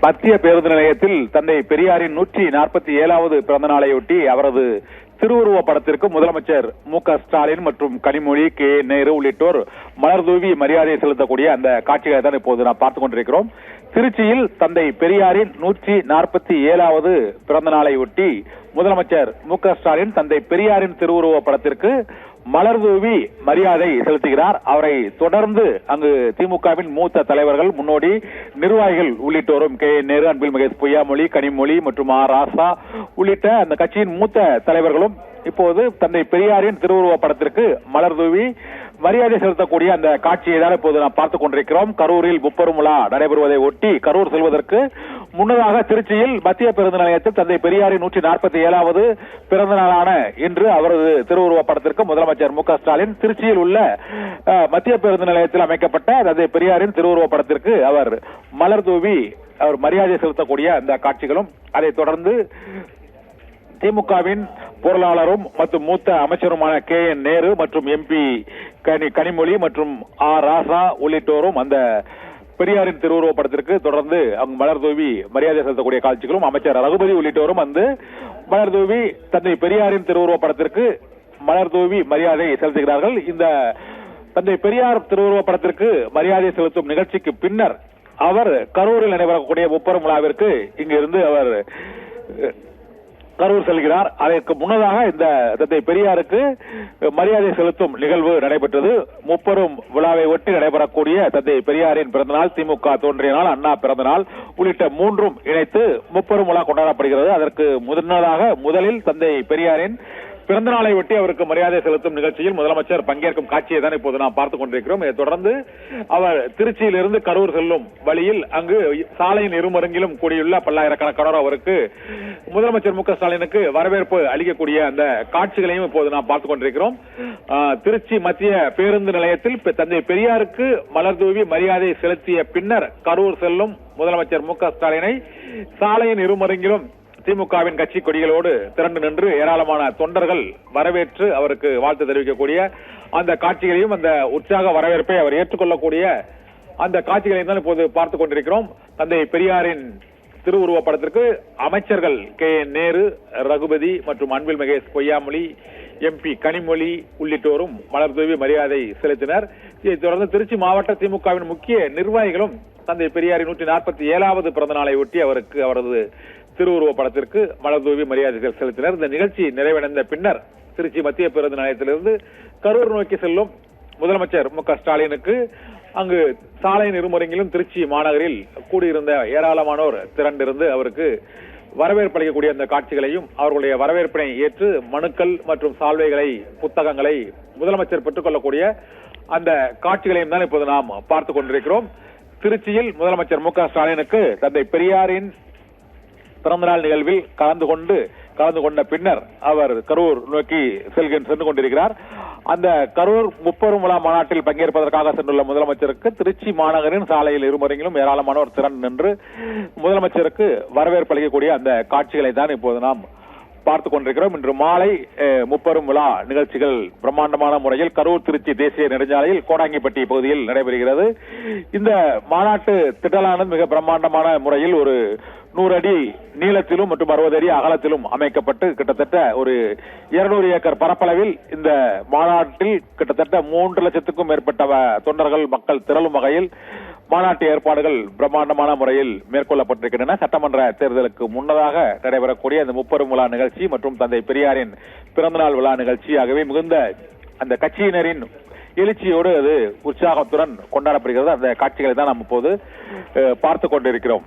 மத்திய பேருந்து நிலையத்தில் தந்தை பெரியாரின் 147வது பிறந்த நாளையொட்டி அவரது திருவுருவ படத்திற்கு முதலமைச்சர் மு.க.ஸ்டாலின் மற்றும் கனிமொழி, கே. நேரு உள்ளிட்டோர் மலர் தூவி மரியாதை செலுத்தக்கூடிய அந்த காட்சிகளை தான் இப்போது நாம் பார்த்துக் கொண்டிருக்கிறோம். திருச்சியில் தந்தை பெரியாரின் 147வது பிறந்த நாளையொட்டி முதலமைச்சர் மு.க.ஸ்டாலின் தந்தை பெரியாரின் திருவுருவ படத்திற்கு மலர் தூவி மரியாதை செலுத்துகிறார். அவரை தொடர்ந்து அங்கு திமுகவின் மூத்த தலைவர்கள், முன்னோடி நிர்வாகிகள் உள்ளிட்டோரும் கே. நேரு, அன்பில் மகேஷ் பொய்யாமொழி, கனிமொழி மற்றும் ராசா உள்ளிட்ட அந்த கட்சியின் மூத்த தலைவர்களும் இப்போது தந்தை பெரியாரின் திருவுருவ படத்திற்கு மலர் தூவி மரியாதை செலுத்தக்கூடிய அந்த காட்சியை தான் இப்போது நாம் பார்த்துக் கொண்டிருக்கிறோம். கரூரில் முப்பெரும் விழா நடைபெறுவதை ஒட்டி கரூர் செல்வதற்கு முன்னதாக திருச்சியில் மத்திய பேருந்து நிலையத்தில் தந்தை பெரியாரின் 147வது பிறந்த நாளான இன்று அவரது திருவுருவ படத்திற்கு முதலமைச்சர் மு.க.ஸ்டாலின் திருச்சியில் உள்ள மத்திய பேருந்து நிலையத்தில் அமைக்கப்பட்ட தந்தை பெரியாரின் திருவுருவ படத்திற்கு அவர் மலர் தூவி அவர் மரியாதை செலுத்தக்கூடிய அந்த காட்சிகளும், அதைத் தொடர்ந்து திமுகவின் பொருளாளரும் மற்றும் மூத்த அமைச்சருமான கே. நேரு மற்றும் எம்பி கனிமொழி மற்றும் ராசா உள்ளிட்டோரும் அந்த பெரியாரின் திருவுருவ படத்திற்கு தொடர்ந்து அங்கு மலர் தூவி மரியாதை செலுத்தக்கூடிய காட்சிகளும், அமைச்சர் ரகுபதி உள்ளிட்டோரும் வந்து மலர் தூவி தந்தை பெரியாரின் திருவுருவ படத்திற்கு மலர் தூவி மரியாதை செலுத்துகிறார்கள். இந்த தந்தை பெரியார் திருவுருவ படத்திற்கு மரியாதை செலுத்தும் நிகழ்ச்சிக்கு பின்னர் அவர் கரூரில் நடைபெறக்கூடிய முப்பெரும் விழாவிற்கு இங்கிருந்து அவர் கரூர் செல்கிறார். அதற்கு முன்னதாக இந்த தந்தை பெரியாருக்கு மரியாதை செலுத்தும் நிகழ்வு நடைபெற்றது. முப்பெரும் விழாவை ஒட்டி நடைபெறக்கூடிய தந்தை பெரியாரின் பிறந்தநாள், திமுக தோன்றிய நாள், அண்ணா பிறந்தநாள் உள்ளிட்ட மூன்றும் இணைத்து முப்பெரும் விழா கொண்டாடப்படுகிறது. அதற்கு முதலில் தந்தை பெரியாரின் பிறந்த நாளை ஒட்டி அவருக்கு மரியாதை செலுத்தும் நிகழ்ச்சியில் முதலமைச்சர் பங்கேற்கும் காட்சியை தான் இப்போது நாம் பார்த்துக் கொண்டிருக்கிறோம். இதைத் தொடர்ந்து அவர் திருச்சியிலிருந்து கரூர் செல்லும் வழியில் அங்கு சாலையின் இருமருங்கிலும் கூடியுள்ள பல்லாயிரக்கணக்கானோர் அவருக்கு முதலமைச்சர் மு.க.ஸ்டாலினுக்கு வரவேற்பு அளிக்கக்கூடிய அந்த காட்சிகளையும் இப்போது நாம் பார்த்துக் கொண்டிருக்கிறோம். திருச்சி மத்திய பேருந்து நிலையத்தில் தந்தை பெரியாருக்கு மலர் தூவி மரியாதை செலுத்திய பின்னர் கரூர் செல்லும் முதலமைச்சர் மு.க.ஸ்டாலினை சாலையின் இருமருங்கிலும் திமுகவின் கட்சி கொடிகளோடு திரண்டு நின்று ஏராளமான தொண்டர்கள் வரவேற்று அவருக்கு வாழ்த்து தெரிவிக்கக்கூடிய அந்த காட்சிகளையும், அந்த உற்சாக வரவேற்பை அவர் ஏற்றுக்கொள்ளக்கூடிய அந்த காட்சிகளையும் தான் இப்போது பார்த்துக் கொண்டிருக்கிறோம். தந்தை பெரியாரின் திருவுருவ படத்திற்கு அமைச்சர்கள் கே. நேரு, ரகுபதி மற்றும் அன்பில் மகேஷ் பொய்யாமொழி, எம்பி கனிமொழி உள்ளிட்டோரும் மலர் தூவி மரியாதை செலுத்தினர். இதைத் தொடர்ந்து திருச்சி மாவட்ட திமுகவின் முக்கிய நிர்வாகிகளும் தந்தை பெரியாரின் 147வது பிறந்த நாளை ஒட்டி அவருக்கு அவரது திருவுருவ படத்திற்கு மலர் தூவி மரியாதைகள் செலுத்தினர். இந்த நிகழ்ச்சி நிறைவடைந்த பின்னர் திருச்சி மத்திய பேருந்து நிலையத்திலிருந்து கரூர் நோக்கி செல்லும் முதலமைச்சர் மு.க.ஸ்டாலினுக்கு அங்கு சாலையின் இருமருங்கிலும் திருச்சி மாநகரில் கூடியிருந்த ஏராளமானோர் திரண்டிருந்து அவருக்கு வரவேற்பு அளிக்கக்கூடிய அந்த காட்சிகளையும், அவர்களுடைய வரவேற்பினை ஏற்று மனுக்கள் மற்றும் சால்வைகளை, புத்தகங்களை முதலமைச்சர் பெற்றுக் கொள்ளக்கூடிய அந்த காட்சிகளையும் தான் இப்போது நாம் பார்த்துக் கொண்டிருக்கிறோம். திருச்சியில் முதலமைச்சர் மு.க.ஸ்டாலினுக்கு தந்தை பெரியாரின் பிறந்தநாள் நிகழ்வில் கலந்து கொண்ட பின்னர் அவர் கரூர் நோக்கி சென்று கொண்டிருக்கிறார். அந்த கரூர் முப்பெரும் விழா மாநாட்டில் பங்கேற்பதற்காக சென்றுள்ள முதலமைச்சருக்கு திருச்சி மாநகரின் சாலையில் இருமருங்கிலும் ஏராளமானோர் திரண்டு நின்று முதலமைச்சருக்கு வரவேற்பு அளிக்கக்கூடிய அந்த காட்சிகளை தான் இப்போது நாம் பார்த்துக் கொண்டிருக்கிறோம். இன்று மாலை முப்பெரும் விழா நிகழ்ச்சிகள் பிரம்மாண்டமான முறையில் கரூர் திருச்சி தேசிய நெடுஞ்சாலையில் கோடாங்கிப்பட்டி பகுதியில் நடைபெறுகிறது. இந்த மாநாட்டு திடலானது மிக பிரம்மாண்டமான முறையில் ஒரு 100 அடி நீளத்திலும் மற்றும் 60 அடி அகலத்திலும் அமைக்கப்பட்டு கிட்டத்தட்ட ஒரு 200 ஏக்கர் பரப்பளவில் இந்த மாநாட்டில் கிட்டத்தட்ட 3 லட்சத்துக்கும் மேற்பட்ட தொண்டர்கள், மக்கள் திரளும் வகையில் மாநாட்டு ஏற்பாடுகள் பிரம்மாண்டமான முறையில் மேற்கொள்ளப்பட்டிருக்கின்றன. சட்டமன்ற தேர்தலுக்கு முன்னதாக நடைபெறக்கூடிய அந்த முப்பெரும் விழா நிகழ்ச்சி மற்றும் தந்தை பெரியாரின் பிறந்தநாள் விழா நிகழ்ச்சி ஆகவே மிகுந்த அந்த கட்சியினரின் எழுச்சியோடு அது உற்சாகத்துடன் கொண்டாடப்படுகிறது. அந்த காட்சிகளை தான் நாம் இப்போது பார்த்துக் கொண்டிருக்கிறோம்.